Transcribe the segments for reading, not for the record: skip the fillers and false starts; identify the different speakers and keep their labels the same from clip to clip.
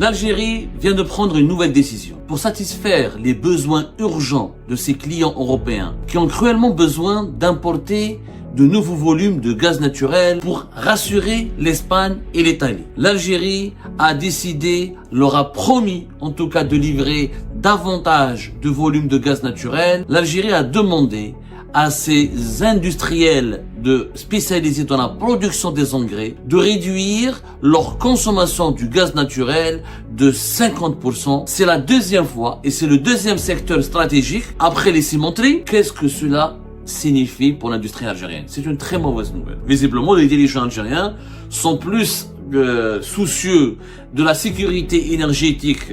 Speaker 1: L'Algérie vient de prendre une nouvelle décision pour satisfaire les besoins urgents de ses clients européens qui ont cruellement besoin d'importer de nouveaux volumes de gaz naturel pour rassurer l'Espagne et l'Italie. L'Algérie a décidé, leur a promis en tout cas de livrer davantage de volumes de gaz naturel. L'Algérie a demandé à ces industriels spécialisés dans la production des engrais de réduire leur consommation du gaz naturel de 50%. C'est la deuxième fois et c'est le deuxième secteur stratégique après les cimenteries. Qu'est-ce que cela signifie pour l'industrie algérienne? C'est une très mauvaise nouvelle. Visiblement, les dirigeants algériens sont plus soucieux de la sécurité énergétique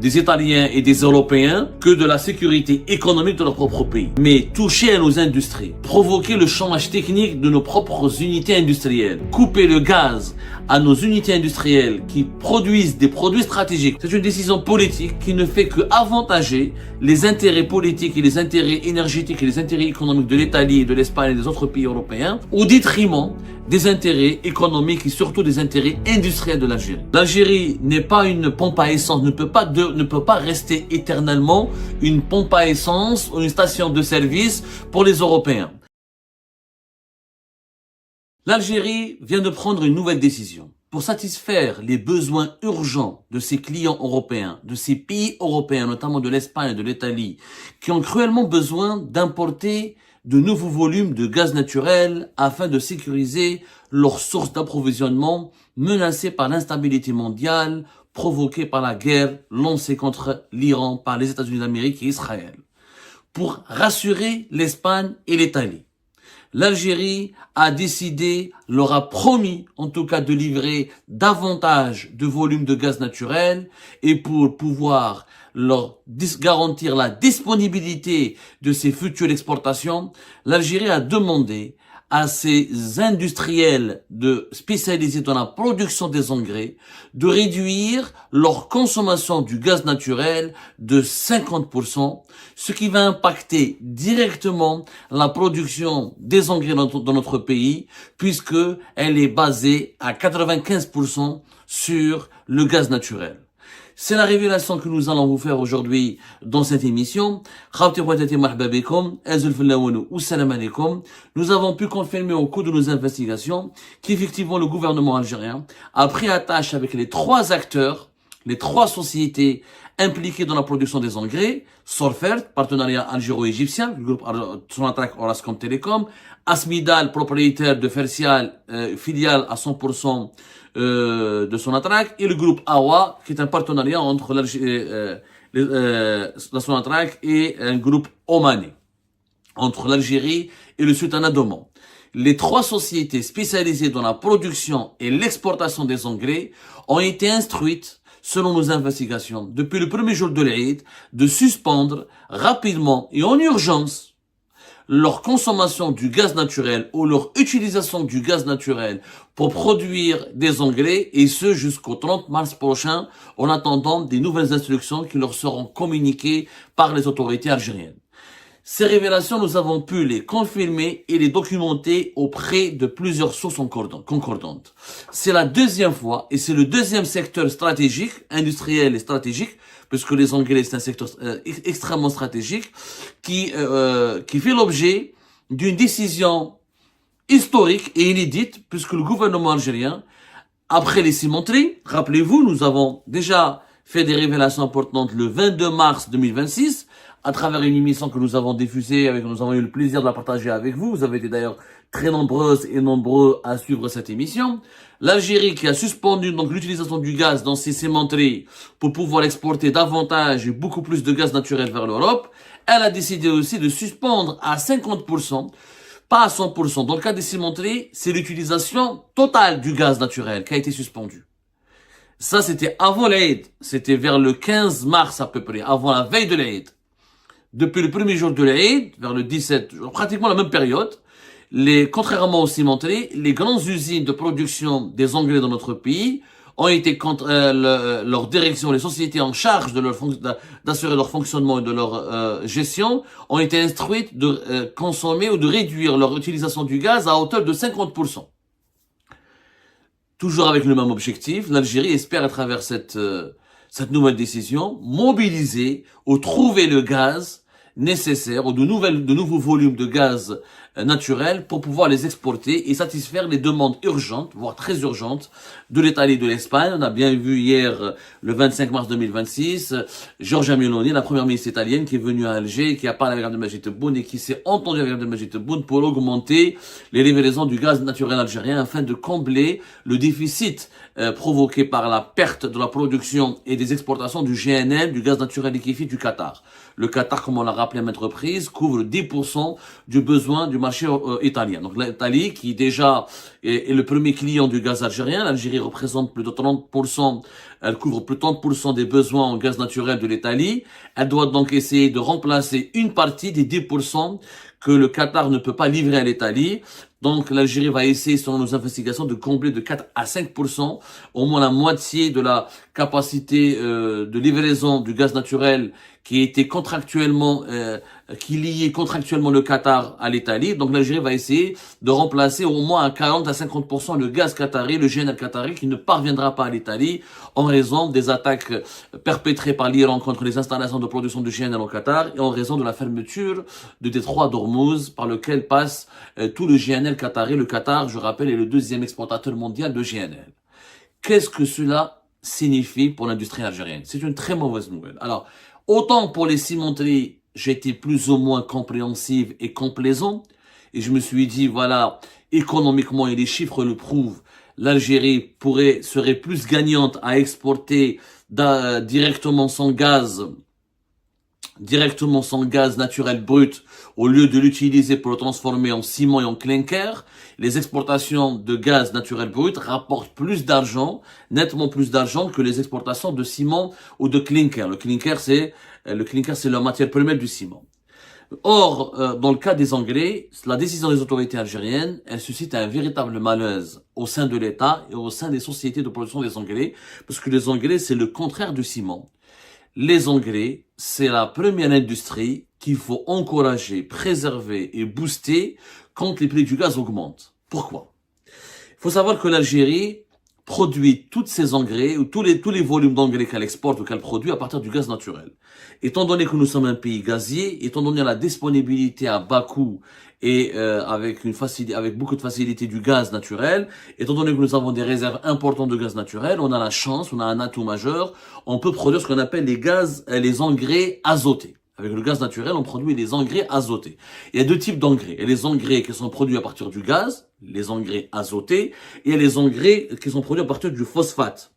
Speaker 1: des Italiens et des Européens que de la sécurité économique de leur propre pays. Mais toucher à nos industries, provoquer le chômage technique de nos propres unités industrielles, couper le gaz à nos unités industrielles qui produisent des produits stratégiques, c'est une décision politique qui ne fait que avantager les intérêts politiques et les intérêts énergétiques et les intérêts économiques de l'Italie, de l'Espagne et des autres pays européens au détriment des intérêts économiques et surtout des intérêts industriels de l'Algérie. L'Algérie n'est pas une pompe à essence, ne peut pas rester éternellement une pompe à essence ou une station de service pour les Européens. L'Algérie vient de prendre une nouvelle décision pour satisfaire les besoins urgents de ses clients européens, de ces pays européens, notamment de l'Espagne et de l'Italie, qui ont cruellement besoin d'importer de nouveaux volumes de gaz naturel afin de sécuriser leurs sources d'approvisionnement menacées par l'instabilité mondiale provoquée par la guerre lancée contre l'Iran par les États-Unis d'Amérique et Israël. Pour rassurer l'Espagne et l'Italie, l'Algérie a décidé, leur a promis en tout cas de livrer davantage de volumes de gaz naturel et pour pouvoir leur garantir la disponibilité de ces futures exportations, l'Algérie a demandé à ces industriels spécialisés dans la production des engrais de réduire leur consommation du gaz naturel de 50%, ce qui va impacter directement la production des engrais dans notre pays, puisque elle est basée à 95% sur le gaz naturel. C'est la révélation que nous allons vous faire aujourd'hui dans cette émission. Nous avons pu confirmer au cours de nos investigations qu'effectivement le gouvernement algérien a pris attache avec les trois acteurs, les trois sociétés impliquées dans la production des engrais, Sorfert, partenariat algéro-égyptien, le groupe Sonatrach Orascom Telecom, Asmidal, propriétaire de Fertial, filiale à 100% de Sonatrach, et le groupe AWA, qui est un partenariat entre la Sonatrach et un groupe omanais, entre l'Algérie et le Sultanat d'Oman. Les trois sociétés spécialisées dans la production et l'exportation des engrais ont été instruites, selon nos investigations, depuis le premier jour de l'Aïd, de suspendre rapidement et en urgence leur consommation du gaz naturel ou leur utilisation du gaz naturel pour produire des engrais, et ce jusqu'au 30 mars prochain, en attendant des nouvelles instructions qui leur seront communiquées par les autorités algériennes. Ces révélations, nous avons pu les confirmer et les documenter auprès de plusieurs sources concordantes. C'est la deuxième fois et c'est le deuxième secteur stratégique, industriel et stratégique, puisque les engrais c'est un secteur extrêmement stratégique, qui fait l'objet d'une décision historique et inédite, puisque le gouvernement algérien, après les cimenteries, rappelez-vous, nous avons déjà fait des révélations importantes le 22 mars 2026, à travers une émission que nous avons diffusée, nous avons eu le plaisir de la partager avec vous. Vous avez été d'ailleurs très nombreuses et nombreux à suivre cette émission. L'Algérie qui a suspendu donc l'utilisation du gaz dans ses cimenteries pour pouvoir exporter davantage et beaucoup plus de gaz naturel vers l'Europe, elle a décidé aussi de suspendre à 50%, pas à 100%. Dans le cas des cimenteries, c'est l'utilisation totale du gaz naturel qui a été suspendue. Ça, c'était avant l'Aïd. C'était vers le 15 mars à peu près, avant la veille de l'Aïd. Depuis le premier jour de l'Aïd, vers le 17, pratiquement la même période, contrairement aux cimenteries, les grandes usines de production des engrais dans notre pays ont été leur direction, les sociétés en charge d'assurer leur fonctionnement et de leur gestion, ont été instruites de consommer ou de réduire leur utilisation du gaz à hauteur de 50%. Toujours avec le même objectif, l'Algérie espère à travers cette cette nouvelle décision, mobiliser ou trouver le gaz nécessaire ou de nouveaux volumes de gaz naturel pour pouvoir les exporter et satisfaire les demandes urgentes, voire très urgentes, de l'Italie et de l'Espagne. On a bien vu hier, le 25 mars 2026, Giorgia Meloni, la première ministre italienne, qui est venue à Alger, qui a parlé avec Abdelmajid Tebboune et qui s'est entendu avec Abdelmajid Tebboune pour augmenter les livraisons du gaz naturel algérien afin de combler le déficit provoqué par la perte de la production et des exportations du GNL, du gaz naturel liquéfié du Qatar. Le Qatar, comme on l'a rappelé à maintes reprises, couvre 10% du besoin du marché italien. Donc l'Italie, qui déjà est le premier client du gaz algérien, l'Algérie représente plus de 30%, elle couvre plus de 30% des besoins en gaz naturel de l'Italie. Elle doit donc essayer de remplacer une partie des 10% que le Qatar ne peut pas livrer à l'Italie. Donc l'Algérie va essayer, selon nos investigations, de combler de 4 à 5%, au moins la moitié de la capacité de livraison du gaz naturel qui était contractuellement, qui liait contractuellement le Qatar à l'Italie. Donc l'Algérie va essayer de remplacer au moins à 40 à 50% le gaz qatari, le GNL qatari, qui ne parviendra pas à l'Italie en raison des attaques perpétrées par l'Iran contre les installations de production de GNL au Qatar et en raison de la fermeture du détroit d'Ormuz par lequel passe tout le GNL qatari. Le Qatar, je rappelle, est le deuxième exportateur mondial de GNL. Qu'est-ce que cela signifie pour l'industrie algérienne? C'est une très mauvaise nouvelle. Alors, autant pour les cimenteries, j'étais plus ou moins compréhensive et complaisant. Et je me suis dit, voilà, économiquement, et les chiffres le prouvent, l'Algérie serait plus gagnante à exporter directement son gaz naturel brut au lieu de l'utiliser pour le transformer en ciment et en clinker. Les exportations de gaz naturel brut rapportent plus d'argent, nettement plus d'argent que les exportations de ciment ou de clinker. Le clinker, c'est la matière première du ciment. Or, dans le cas des engrais, la décision des autorités algériennes, elle suscite un véritable malaise au sein de l'État et au sein des sociétés de production des engrais, parce que les engrais, c'est le contraire du ciment. Les engrais, c'est la première industrie qu'il faut encourager, préserver et booster quand les prix du gaz augmentent. Pourquoi? Il faut savoir que l'Algérie produit toutes ses engrais ou tous les volumes d'engrais qu'elle exporte ou qu'elle produit à partir du gaz naturel. Étant donné que nous sommes un pays gazier, étant donné la disponibilité à bas coût et avec beaucoup de facilité du gaz naturel, étant donné que nous avons des réserves importantes de gaz naturel, on a la chance, on a un atout majeur, on peut produire ce qu'on appelle les engrais azotés. Avec le gaz naturel, on produit des engrais azotés. Il y a deux types d'engrais. Il y a les engrais qui sont produits à partir du gaz, les engrais azotés, et il y a les engrais qui sont produits à partir du phosphate.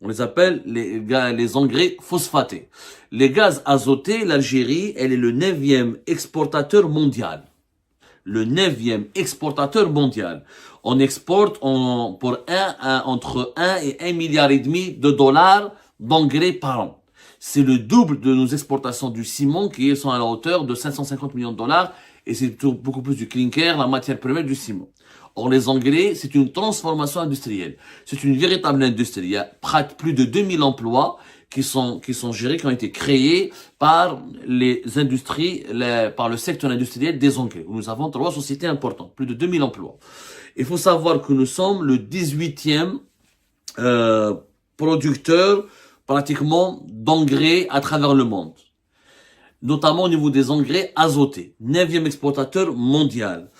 Speaker 1: On les appelle les engrais phosphatés. Les gaz azotés, l'Algérie, elle est le 9e exportateur mondial. Le 9e exportateur mondial. On exporte entre 1 et 1,5 milliard de dollars d'engrais par an. C'est le double de nos exportations du ciment qui sont à la hauteur de 550 millions de dollars et c'est beaucoup plus du clinker, la matière première du ciment. Or, les engrais, c'est une transformation industrielle. C'est une véritable industrie. Il y a plus de 2000 emplois qui sont gérés, qui ont été créés par les industries, par le secteur industriel des engrais. Nous avons 3 sociétés importantes, plus de 2000 emplois. Il faut savoir que nous sommes le 18e producteur pratiquement d'engrais à travers le monde, notamment au niveau des engrais azotés, 9e exportateur mondial.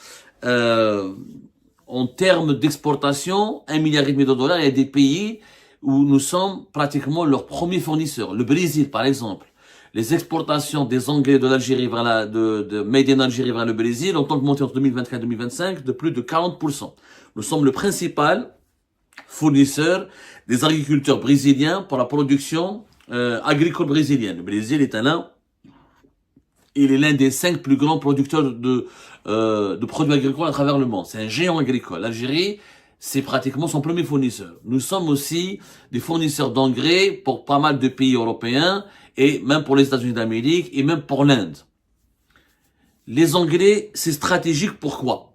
Speaker 1: En termes d'exportation, 1,5 milliard de dollars, il y a des pays où nous sommes pratiquement leurs premiers fournisseurs. Le Brésil, par exemple. Les exportations des engrais de l'Algérie de Made in Algérie vers le Brésil ont augmenté entre 2024 et 2025 de plus de 40%. Nous sommes le principal fournisseur des agriculteurs brésiliens pour la production agricole brésilienne. Le Brésil est il est l'un des 5 plus grands producteurs de produits agricoles à travers le monde. C'est un géant agricole. L'Algérie, c'est pratiquement son premier fournisseur. Nous sommes aussi des fournisseurs d'engrais pour pas mal de pays européens et même pour les États-Unis d'Amérique et même pour l'Inde. Les engrais, c'est stratégique. Pourquoi?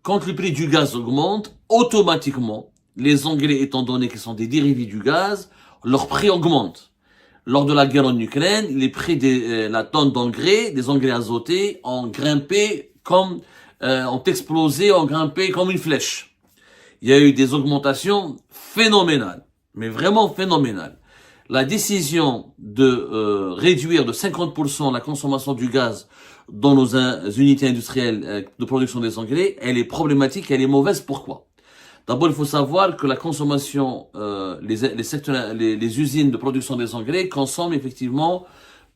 Speaker 1: Quand le prix du gaz augmente, automatiquement, les engrais étant donné qu'ils sont des dérivés du gaz, leur prix augmente. Lors de la guerre en Ukraine, les prix de la tonne d'engrais, des engrais azotés, ont grimpé ont explosé, ont grimpé comme une flèche. Il y a eu des augmentations phénoménales, mais vraiment phénoménales. la décision de réduire de 50% la consommation du gaz dans nos unités industrielles de production des engrais, elle est problématique, elle est mauvaise. Pourquoi? D'abord, il faut savoir que la consommation, les usines de production des engrais consomment effectivement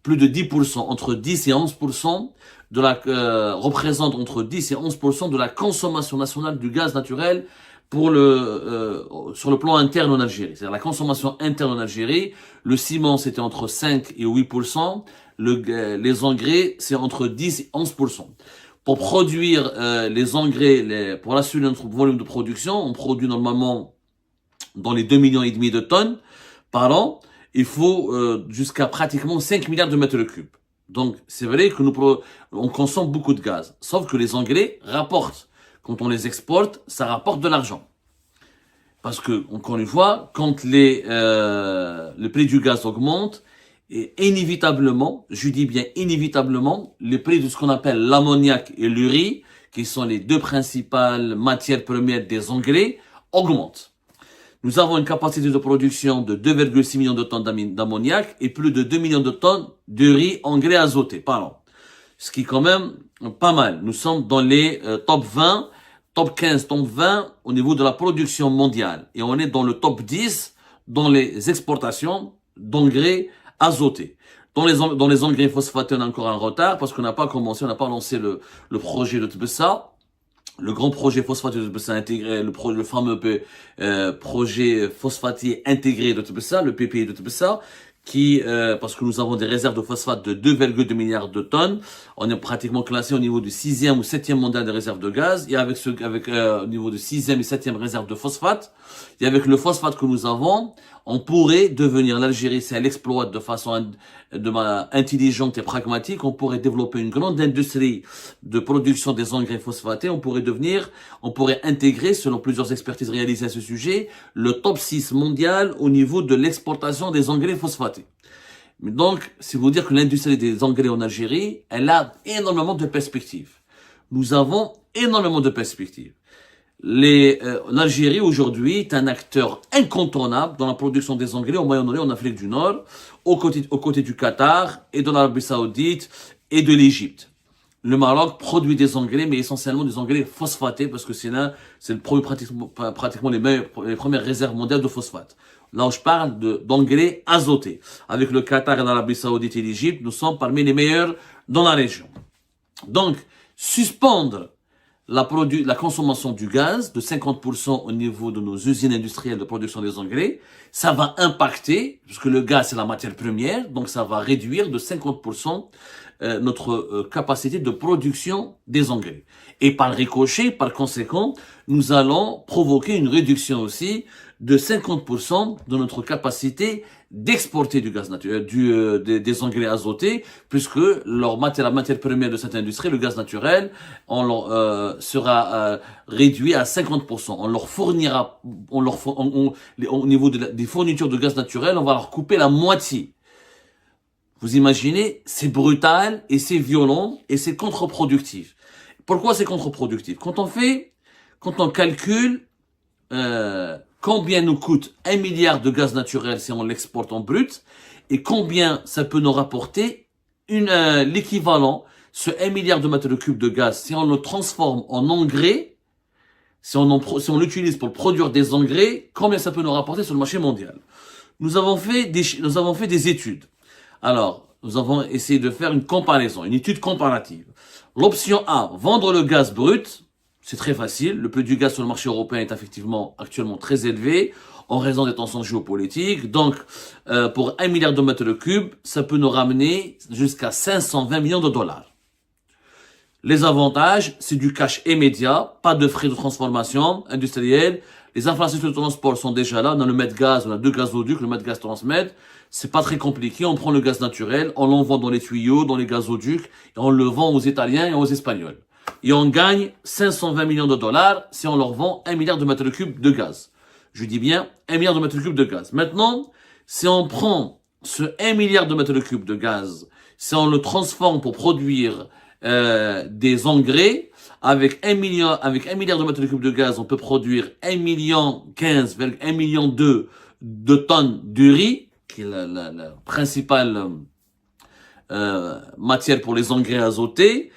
Speaker 1: plus de 10%, entre 10 et 11% de représente entre 10 et 11% de la consommation nationale du gaz naturel pour sur le plan interne en Algérie. C'est-à-dire la consommation interne en Algérie, le ciment c'était entre 5 et 8%, les engrais c'est entre 10 et 11%. Pour produire les engrais, pour assurer notre volume de production, on produit normalement dans les 2,5 millions de tonnes par an. Il faut jusqu'à pratiquement 5 milliards de mètres cubes. Donc, c'est vrai que on consomme beaucoup de gaz. Sauf que les engrais rapportent. Quand on les exporte, ça rapporte de l'argent. Parce que, encore une fois, quand le prix du gaz augmente, et inévitablement, je dis bien inévitablement, les prix de ce qu'on appelle l'ammoniac et l'urée, qui sont les deux principales matières premières des engrais, augmentent. Nous avons une capacité de production de 2,6 millions de tonnes d'ammoniac et plus de 2 millions de tonnes d'urée engrais azoté par an. Ce qui est quand même pas mal. Nous sommes dans les top 20, top 15, top 20 au niveau de la production mondiale. Et on est dans le top 10 dans les exportations d'engrais azotés. Dans les engrais phosphatés, on a encore un retard parce qu'on n'a pas commencé, on n'a pas lancé le projet de Tbessa. Le grand projet phosphatier de Tbessa intégré, le fameux projet phosphatier intégré de Tbessa, le PPI de Tbessa, qui, parce que nous avons des réserves de phosphate de 2,2 milliards de tonnes, on est pratiquement classé au niveau du 6e ou 7e mondial des réserves de gaz, et au niveau du 6e et 7e réserve de phosphate, et avec le phosphate que nous avons, on pourrait devenir, l'Algérie, si elle exploite de façon intelligente et pragmatique, on pourrait développer une grande industrie de production des engrais phosphatés, on pourrait intégrer, selon plusieurs expertises réalisées à ce sujet, le top 6 mondial au niveau de l'exportation des engrais phosphatés. Donc, c'est vous dire que l'industrie des engrais en Algérie, elle a énormément de perspectives. Nous avons énormément de perspectives. L'Algérie aujourd'hui est un acteur incontournable dans la production des engrais au Moyen-Orient, en Afrique du Nord, aux côtés du Qatar et de l'Arabie Saoudite et de l'Égypte. Le Maroc produit des engrais, mais essentiellement des engrais phosphatés parce que c'est pratiquement les premières réserves mondiales de phosphate. Là où je parle d'engrais azotés. Avec le Qatar et l'Arabie Saoudite et l'Égypte, nous sommes parmi les meilleurs dans la région. Donc, suspendre la consommation du gaz de 50% au niveau de nos usines industrielles de production des engrais, ça va impacter, puisque le gaz c'est la matière première, donc ça va réduire de 50% notre capacité de production des engrais. Et par ricochet, par conséquent, nous allons provoquer une réduction aussi de 50% de notre capacité d'exporter du gaz naturel, des engrais azotés, puisque la matière première de cette industrie, le gaz naturel, sera réduit à 50%. On leur fournira, au niveau des fournitures de gaz naturel, on va leur couper la moitié. Vous imaginez, c'est brutal et c'est violent et c'est contre-productif. Pourquoi c'est contre-productif? Quand on calcule combien nous coûte 1 milliard de gaz naturel si on l'exporte en brut et combien ça peut nous rapporter l'équivalent, ce 1 milliard de mètres cubes de gaz, si on le transforme en engrais, si on l'utilise pour produire des engrais, combien ça peut nous rapporter sur le marché mondial. Nous avons fait des études. Alors, nous avons essayé de faire une comparaison, une étude comparative. L'option A, vendre le gaz brut, c'est très facile. Le prix du gaz sur le marché européen est effectivement actuellement très élevé en raison des tensions géopolitiques. Donc, pour 1 milliard de mètres cubes, ça peut nous ramener jusqu'à 520 millions de dollars. Les avantages, c'est du cash immédiat, pas de frais de transformation industrielle. Les infrastructures de transport sont déjà là. On a le Medgaz, on a 2 gazoducs, le Medgaz Transmed. C'est pas très compliqué. On prend le gaz naturel, on l'envoie dans les tuyaux, dans les gazoducs, et on le vend aux Italiens et aux Espagnols. Et on gagne 520 millions de dollars si on leur vend 1 milliard de mètres cubes de gaz. Je dis bien 1 milliard de mètres cubes de gaz. Maintenant, si on prend ce 1 milliard de mètres cubes de gaz, si on le transforme pour produire des engrais, avec 1 milliard de mètres cubes de gaz, on peut produire 1,15 million, 1,2 million de tonnes d'urée. qui est la principale matière pour les engrais azotés.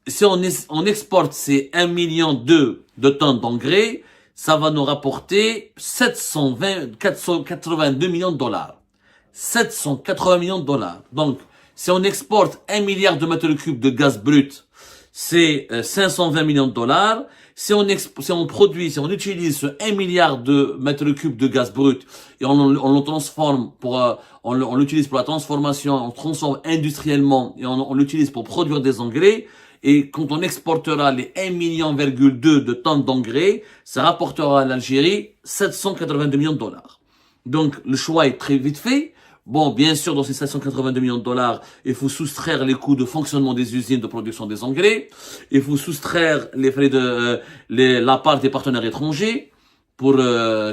Speaker 1: Si on exporte ces 1,2 million de tonnes d'engrais, ça va nous rapporter 482 millions de dollars. 780 millions de dollars. Donc, si on exporte 1 milliard de mètres cubes de gaz brut, c'est 520 millions de dollars. Si on utilise ce 1 milliard de mètres cubes de gaz brut et on le transforme on l'utilise pour la transformation, on transforme industriellement et on l'utilise pour produire des engrais, et quand on exportera les 1,2 million de tonnes d'engrais, ça rapportera à l'Algérie 782 millions de dollars. Donc, le choix est très vite fait. Bon, bien sûr, dans ces 782 millions de dollars, il faut soustraire les coûts de fonctionnement des usines de production des engrais. Il faut soustraire les frais la part des partenaires étrangers pour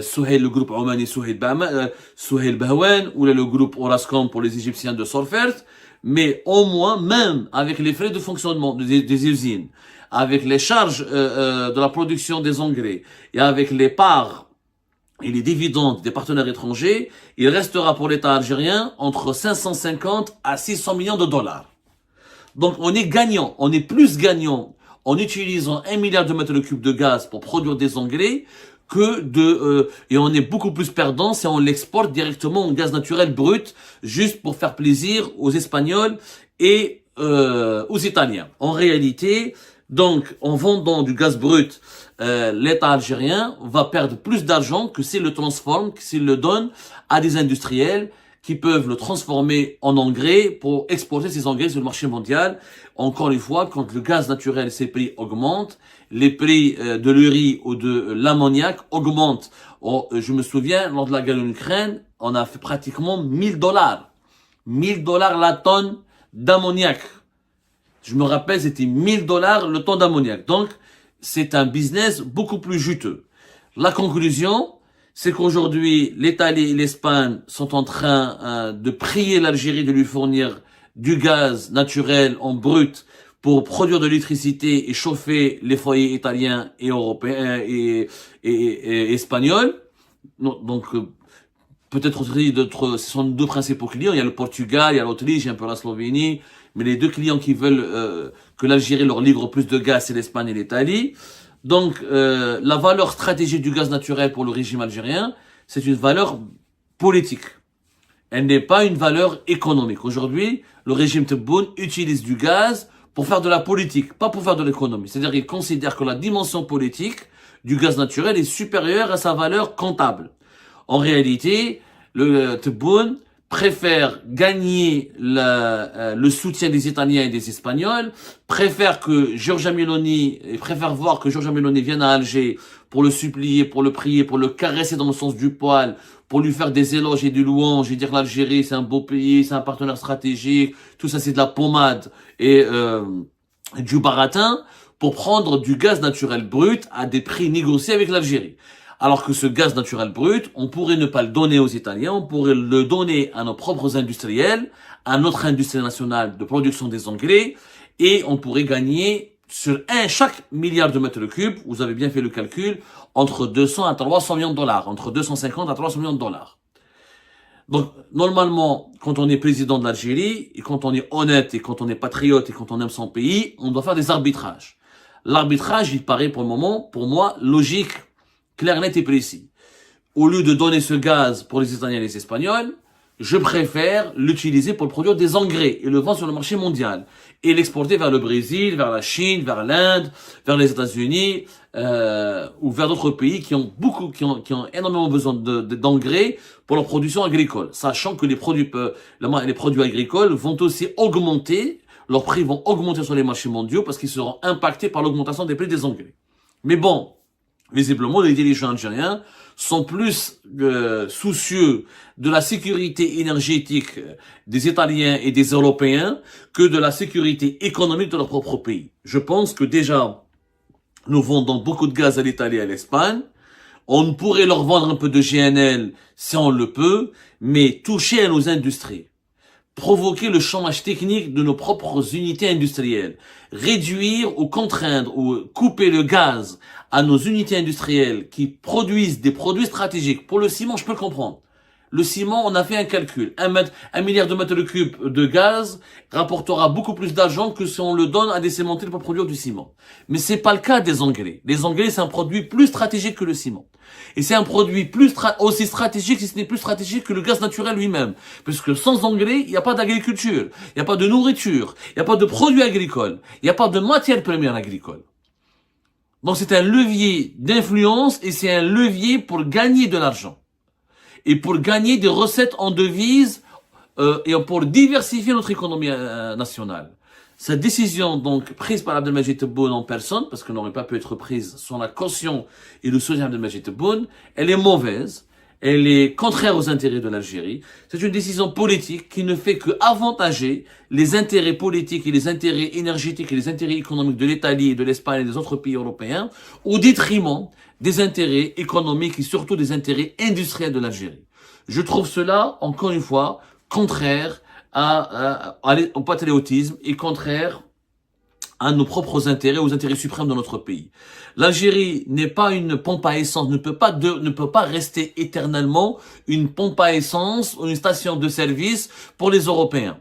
Speaker 1: Souheil, le groupe Omani Souheil Bahwan, ou le groupe Orascom pour les Égyptiens de Sorfert. Mais au moins, même avec les frais de fonctionnement des usines, avec les charges de la production des engrais et avec les parts et les dividendes des partenaires étrangers, il restera pour l'État algérien entre 550 à 600 millions de dollars. Donc on est gagnant, on est plus gagnant en utilisant 1 milliard de mètres cubes de gaz pour produire des engrais et on est beaucoup plus perdant si on l'exporte directement en gaz naturel brut, juste pour faire plaisir aux Espagnols et aux Italiens. En réalité, donc, en vendant du gaz brut, l'État algérien va perdre plus d'argent que s'il le transforme, que s'il le donne à des industriels qui peuvent le transformer en engrais pour exporter ces engrais sur le marché mondial. Encore une fois, quand le gaz naturel, ses prix augmentent, les prix de l'urée ou de l'ammoniac augmentent. Je me souviens, lors de la guerre en Ukraine, on a fait pratiquement 1000 dollars. 1000 dollars la tonne d'ammoniac. Je me rappelle, c'était 1000 dollars le tonne d'ammoniac. Donc, c'est un business beaucoup plus juteux. La conclusion, c'est qu'aujourd'hui, l'Italie et l'Espagne sont en train de prier l'Algérie de lui fournir du gaz naturel en brut pour produire de l'électricité et chauffer les foyers italiens et européens et espagnols. Donc, peut-être aussi ce sont deux principaux clients. Il y a le Portugal, il y a l'Autriche, il y a un peu la Slovénie. Mais les deux clients qui veulent que l'Algérie leur livre plus de gaz, c'est l'Espagne et l'Italie. Donc, la valeur stratégique du gaz naturel pour le régime algérien, c'est une valeur politique. Elle n'est pas une valeur économique. Aujourd'hui, le régime Tebboune utilise du gaz pour faire de la politique, pas pour faire de l'économie. C'est-à-dire qu'il considère que la dimension politique du gaz naturel est supérieure à sa valeur comptable. En réalité, le Tebboune préfère gagner le soutien des Italiens et des Espagnols, préfère voir que Giorgia Meloni vienne à Alger pour le supplier, pour le prier, pour le caresser dans le sens du poil, pour lui faire des éloges et des louanges et dire l'Algérie c'est un beau pays, c'est un partenaire stratégique, tout ça c'est de la pommade et du baratin, pour prendre du gaz naturel brut à des prix négociés avec l'Algérie. Alors que ce gaz naturel brut, on pourrait ne pas le donner aux Italiens, on pourrait le donner à nos propres industriels, à notre industrie nationale de production des engrais, et on pourrait gagner sur chaque milliard de mètres cubes, vous avez bien fait le calcul, entre 200 à 300 millions de dollars, entre 250 à 300 millions de dollars. Donc, normalement, quand on est président de l'Algérie, et quand on est honnête, et quand on est patriote, et quand on aime son pays, on doit faire des arbitrages. L'arbitrage, il paraît pour le moment, pour moi, logique, clair, net et précis. Au lieu de donner ce gaz pour les Italiens et les Espagnols, je préfère l'utiliser pour produire des engrais et le vendre sur le marché mondial et l'exporter vers le Brésil, vers la Chine, vers l'Inde, vers les États-Unis ou vers d'autres pays qui ont énormément besoin d'engrais pour leur production agricole, sachant que les produits agricoles vont aussi augmenter, leurs prix vont augmenter sur les marchés mondiaux parce qu'ils seront impactés par l'augmentation des prix des engrais. Mais bon, visiblement, les dirigeants algériens sont plus soucieux de la sécurité énergétique des Italiens et des Européens que de la sécurité économique de leur propre pays. Je pense que déjà, nous vendons beaucoup de gaz à l'Italie et à l'Espagne. On pourrait leur vendre un peu de GNL si on le peut, mais toucher à nos industries, provoquer le chômage technique de nos propres unités industrielles, réduire ou contraindre ou couper le gaz à nos unités industrielles qui produisent des produits stratégiques. Pour le ciment, je peux le comprendre. Le ciment, on a fait un calcul. Un milliard de mètres cubes de gaz rapportera beaucoup plus d'argent que si on le donne à des cimenteries pour produire du ciment. Mais c'est pas le cas des engrais. Les engrais, c'est un produit plus stratégique que le ciment. Et c'est un produit aussi stratégique, si ce n'est plus stratégique que le gaz naturel lui-même. Parce que sans engrais, il n'y a pas d'agriculture, il n'y a pas de nourriture, il n'y a pas de produits agricoles, il n'y a pas de matières premières agricoles. Donc c'est un levier d'influence et c'est un levier pour gagner de l'argent. Et pour gagner des recettes en devises et pour diversifier notre économie nationale. Cette décision donc prise par Abdelmajid Tebboune en personne, parce qu'elle n'aurait pas pu être prise sans la caution et le soutien d'Abdelmajid Tebboune, elle est mauvaise, elle est contraire aux intérêts de l'Algérie. C'est une décision politique qui ne fait que avantager les intérêts politiques et les intérêts énergétiques et les intérêts économiques de l'Italie, de l'Espagne et des autres pays européens, au détriment des intérêts économiques et surtout des intérêts industriels de l'Algérie. Je trouve cela, encore une fois, contraire au patriotisme et contraire à nos propres intérêts, aux intérêts suprêmes de notre pays. L'Algérie n'est pas une pompe à essence, ne peut pas rester éternellement une pompe à essence ou une station de service pour les Européens.